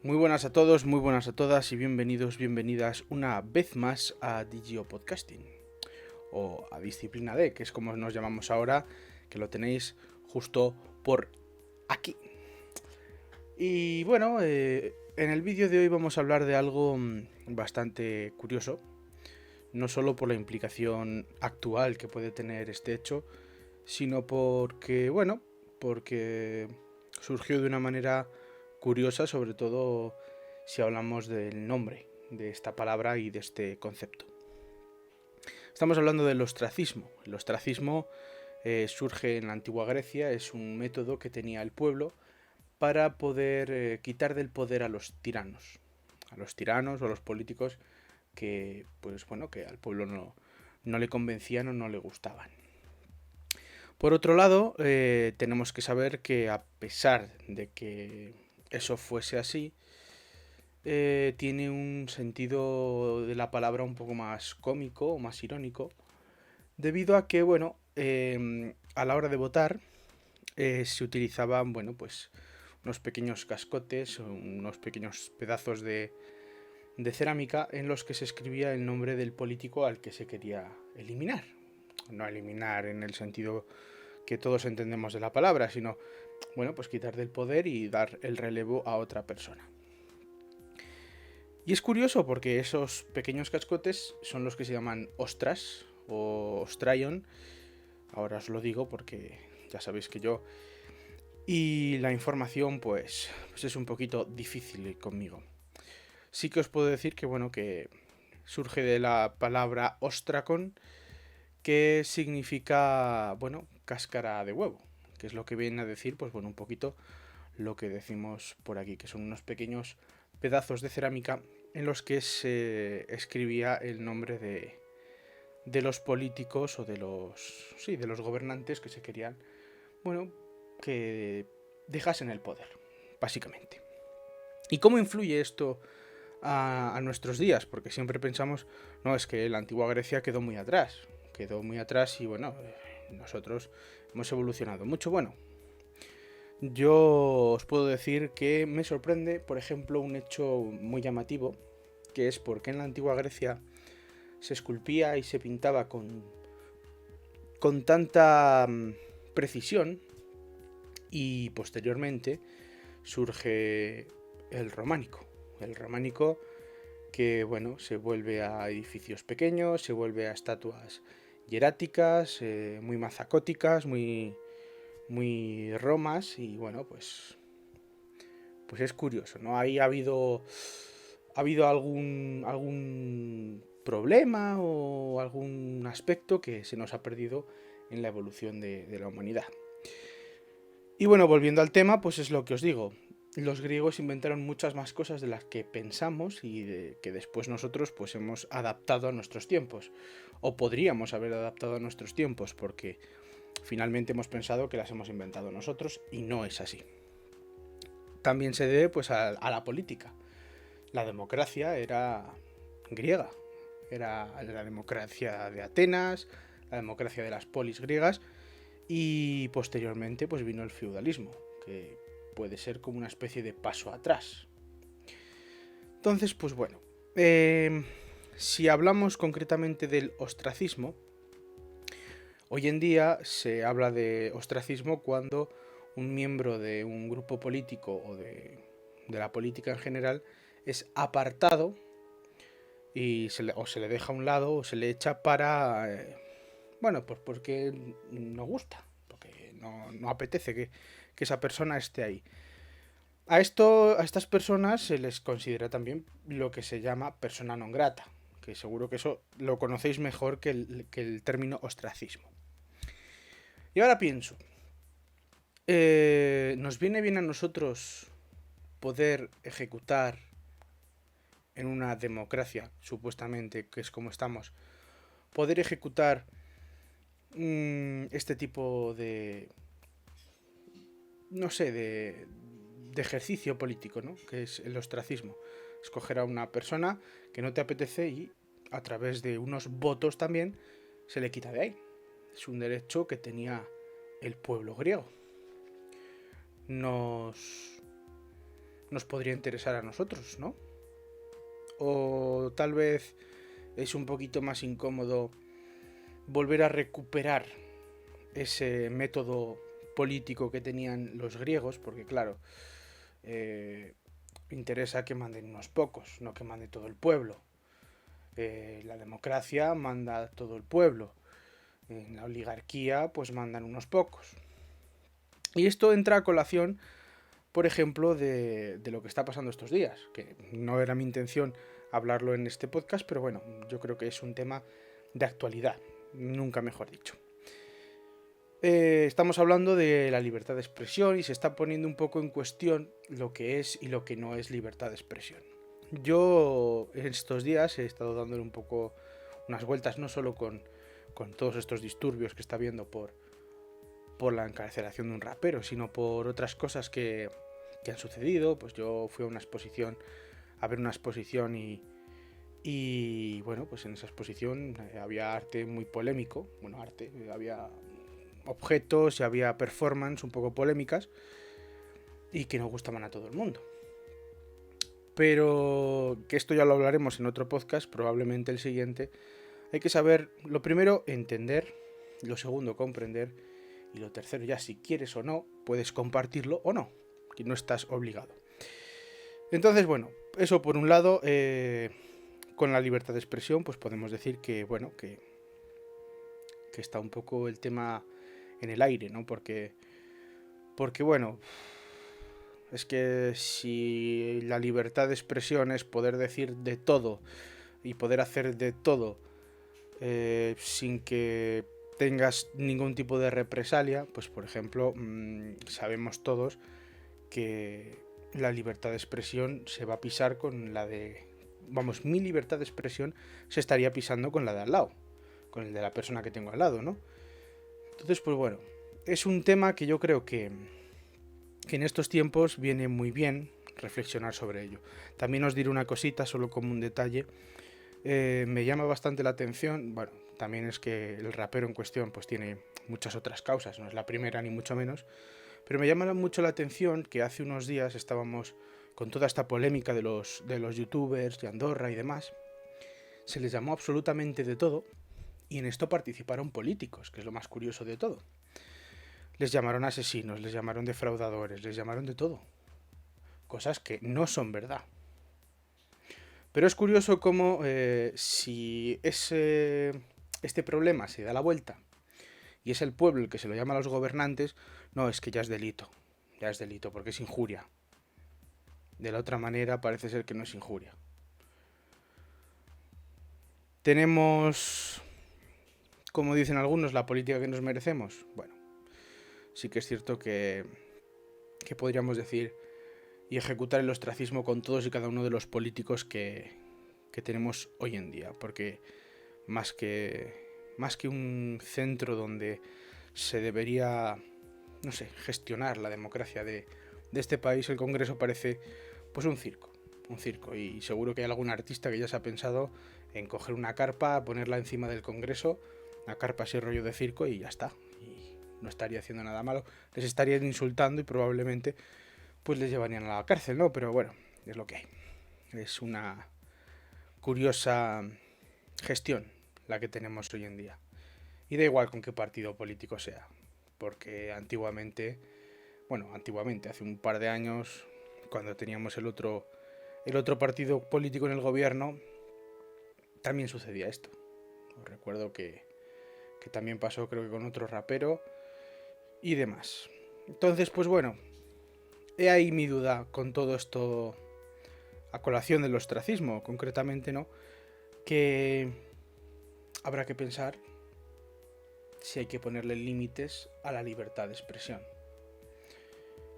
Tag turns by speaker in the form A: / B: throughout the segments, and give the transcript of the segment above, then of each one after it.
A: Muy buenas a todos, muy buenas a todas y bienvenidos, bienvenidas una vez más a Digio Podcasting o a Disciplina D, que es como nos llamamos ahora, que lo tenéis justo por aquí. Y bueno, en el vídeo de hoy vamos a hablar de algo bastante curioso, no solo por la implicación actual que puede tener este hecho, sino porque surgió de una manera curiosa, sobre todo si hablamos del nombre de esta palabra y de este concepto. Estamos hablando del ostracismo. El ostracismo surge en la antigua Grecia, es un método que tenía el pueblo para poder quitar del poder a los tiranos o a los políticos que, pues bueno, que al pueblo no le convencían o no le gustaban. Por otro lado, tenemos que saber que a pesar de que eso fuese así, tiene un sentido de la palabra un poco más cómico o más irónico, debido a que, bueno, a la hora de votar se utilizaban, bueno, pues unos pequeños cascotes, unos pequeños pedazos de cerámica en los que se escribía el nombre del político al que se quería eliminar. No eliminar en el sentido que todos entendemos de la palabra, sino, bueno, pues quitar del poder y dar el relevo a otra persona. Y es curioso porque esos pequeños cascotes son los que se llaman ostras o ostraion. Ahora os lo digo porque ya sabéis que yo... Y la información pues es un poquito difícil conmigo. Sí que os puedo decir que bueno, que surge de la palabra ostracon, que significa, bueno, cáscara de huevo, que es lo que viene a decir, pues bueno, un poquito lo que decimos por aquí, que son unos pequeños pedazos de cerámica en los que se escribía el nombre de los políticos o de los gobernantes que se querían, bueno, que dejasen el poder, básicamente. ¿Y cómo influye esto a nuestros días? Porque siempre pensamos, no, es que la antigua Grecia quedó muy atrás y bueno, nosotros hemos evolucionado mucho. Bueno, yo os puedo decir que me sorprende, por ejemplo, un hecho muy llamativo, que es porque en la antigua Grecia se esculpía y se pintaba con tanta precisión, y posteriormente surge el románico. El románico que, bueno, se vuelve a edificios pequeños, se vuelve a estatuas hieráticas, muy mazacóticas, muy romas y bueno, pues es curioso, ¿no? Ahí ha habido algún problema o algún aspecto que se nos ha perdido en la evolución de la humanidad. Y bueno, volviendo al tema, pues es lo que os digo. Los griegos inventaron muchas más cosas de las que pensamos y que después nosotros pues hemos adaptado a nuestros tiempos. O podríamos haber adaptado a nuestros tiempos porque finalmente hemos pensado que las hemos inventado nosotros y no es así. También se debe pues a la política. La democracia era griega. Era la democracia de Atenas, la democracia de las polis griegas y posteriormente pues vino el feudalismo, que puede ser como una especie de paso atrás. Entonces, pues bueno, si hablamos concretamente del ostracismo, hoy en día se habla de ostracismo cuando un miembro de un grupo político o de la política en general es apartado y o se le deja a un lado o se le echa para, bueno, pues porque no gusta, porque no apetece que esa persona esté ahí. A estas personas se les considera también lo que se llama persona non grata, que seguro que eso lo conocéis mejor que el término ostracismo. Y ahora pienso, ¿nos viene bien a nosotros poder ejecutar en una democracia, supuestamente, que es como estamos, poder ejecutar este tipo de, no sé, de ejercicio político, ¿no? Que es el ostracismo? Escoger a una persona que no te apetece y a través de unos votos también se le quita de ahí. Es un derecho que tenía el pueblo griego. Nos, nos podría interesar a nosotros, ¿no? O tal vez es un poquito más incómodo volver a recuperar ese método político que tenían los griegos, porque claro, interesa que manden unos pocos, no que mande todo el pueblo. La democracia manda a todo el pueblo. En la oligarquía pues mandan unos pocos. Y esto entra a colación, por ejemplo, de lo que está pasando estos días, que no era mi intención hablarlo en este podcast, pero bueno, yo creo que es un tema de actualidad, nunca mejor dicho. Estamos hablando de la libertad de expresión y se está poniendo un poco en cuestión lo que es y lo que no es libertad de expresión. Yo en estos días he estado dándole un poco unas vueltas, no solo con todos estos disturbios que está habiendo por la encarcelación de un rapero, sino por otras cosas que han sucedido. Pues yo fui a una exposición, a ver una exposición y bueno, pues en esa exposición había arte muy polémico, bueno, arte, había objetos y había performances un poco polémicas y que no gustaban a todo el mundo. Pero que esto ya lo hablaremos en otro podcast, probablemente el siguiente. Hay que saber, lo primero, entender, lo segundo, comprender, y lo tercero, ya si quieres o no, puedes compartirlo o no, que no estás obligado. Entonces, bueno, eso por un lado, con la libertad de expresión, pues podemos decir que, bueno, que está un poco el tema en el aire, ¿no? Porque bueno, es que si la libertad de expresión es poder decir de todo y poder hacer de todo sin que tengas ningún tipo de represalia, pues por ejemplo, sabemos todos que la libertad de expresión se va a pisar con la de... Vamos, mi libertad de expresión se estaría pisando con la de al lado, con el de la persona que tengo al lado, ¿no? Entonces, pues bueno, es un tema que yo creo que en estos tiempos viene muy bien reflexionar sobre ello. También os diré una cosita, solo como un detalle. Me llama bastante la atención, bueno, también es que el rapero en cuestión pues tiene muchas otras causas, no es la primera ni mucho menos, pero me llama mucho la atención que hace unos días estábamos con toda esta polémica de los youtubers de Andorra y demás, se les llamó absolutamente de todo y en esto participaron políticos, que es lo más curioso de todo. Les llamaron asesinos, les llamaron defraudadores, les llamaron de todo, cosas que no son verdad. Pero es curioso cómo si este problema se da la vuelta y es el pueblo el que se lo llama a los gobernantes, no, es que ya es delito porque es injuria. De la otra manera parece ser que no es injuria. Tenemos, como dicen algunos, la política que nos merecemos. Bueno, sí que es cierto que podríamos decir y ejecutar el ostracismo con todos y cada uno de los políticos que tenemos hoy en día, porque más que un centro donde se debería, no sé, gestionar la democracia de este país, el Congreso parece pues un circo, y seguro que hay algún artista que ya se ha pensado en coger una carpa, ponerla encima del Congreso, una carpa así rollo de circo y ya está, y no estaría haciendo nada malo, les estarían insultando y probablemente pues les llevarían a la cárcel, ¿no? Pero bueno, es lo que hay. Es una curiosa gestión la que tenemos hoy en día. Y da igual con qué partido político sea, porque antiguamente, hace un par de años, cuando teníamos el otro partido político en el gobierno, también sucedía esto. Os recuerdo que también pasó, creo que con otro rapero y demás. Entonces, pues bueno, he ahí mi duda con todo esto a colación del ostracismo, concretamente, ¿no? Que habrá que pensar si hay que ponerle límites a la libertad de expresión.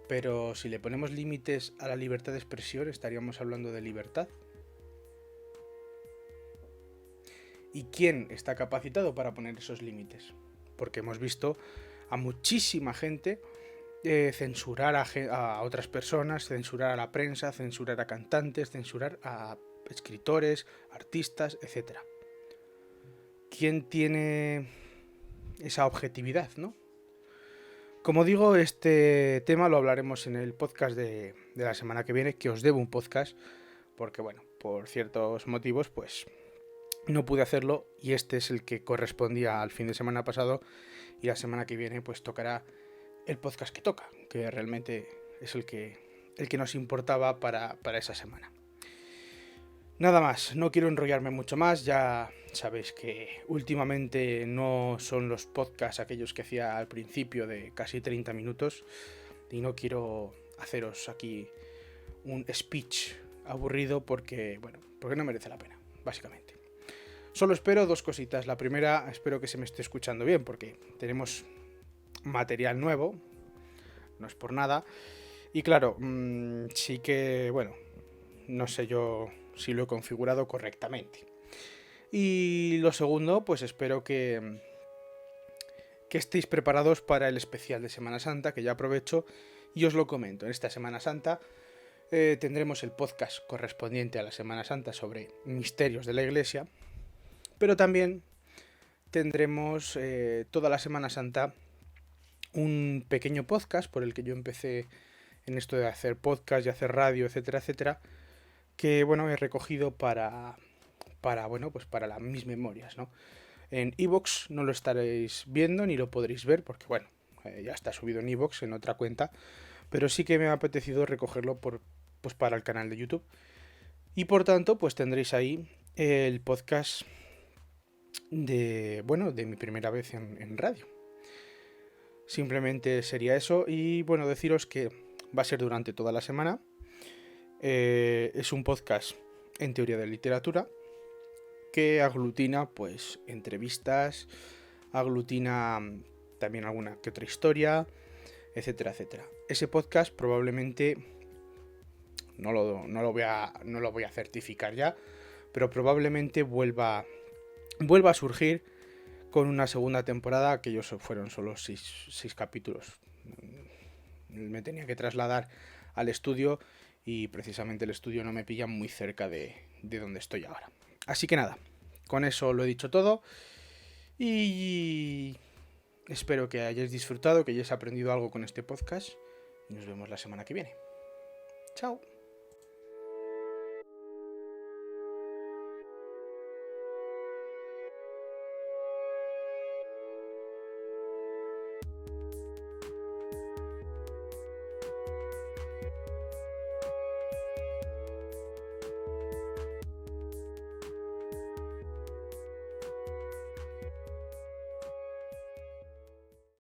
A: Pero si le ponemos límites a la libertad de expresión, estaríamos hablando de libertad. ¿Y quién está capacitado para poner esos límites? Porque hemos visto a muchísima gente censurar a otras personas, censurar a la prensa, censurar a cantantes, censurar a escritores, artistas, etc. ¿Quién tiene esa objetividad, no? Como digo, este tema lo hablaremos en el podcast de la semana que viene, que os debo un podcast, porque bueno, por ciertos motivos, pues no pude hacerlo y este es el que correspondía al fin de semana pasado y la semana que viene pues tocará el podcast que toca, que realmente es el que nos importaba para esa semana. Nada más, no quiero enrollarme mucho más, ya sabéis que últimamente no son los podcasts aquellos que hacía al principio de casi 30 minutos y no quiero haceros aquí un speech aburrido porque no merece la pena, básicamente. Solo espero dos cositas. La primera, espero que se me esté escuchando bien porque tenemos material nuevo, no es por nada. Y claro, sí que, no sé yo si lo he configurado correctamente. Y lo segundo, pues espero que estéis preparados para el especial de Semana Santa, que ya aprovecho y os lo comento. En esta Semana Santa tendremos el podcast correspondiente a la Semana Santa sobre misterios de la Iglesia, pero también tendremos toda la Semana Santa un pequeño podcast por el que yo empecé en esto de hacer podcast y hacer radio, etcétera, etcétera, que he recogido para para mis memorias, ¿no? En iVoox no lo estaréis viendo ni lo podréis ver porque ya está subido en iVoox en otra cuenta, pero sí que me ha apetecido recogerlo para el canal de YouTube y por tanto pues tendréis ahí el podcast de mi primera vez en radio. Simplemente sería eso y deciros que va a ser durante toda la semana. Es un podcast en teoría de literatura que aglutina pues entrevistas, aglutina también alguna que otra historia, etcétera, etcétera. Ese podcast probablemente no lo voy a certificar ya, pero probablemente vuelva a surgir con una segunda temporada. Aquellos fueron solo 6 capítulos. Me tenía que trasladar al estudio y precisamente el estudio no me pilla muy cerca de donde estoy ahora. Así que nada, con eso lo he dicho todo y espero que hayáis disfrutado, que hayáis aprendido algo con este podcast y nos vemos la semana que viene. Chao.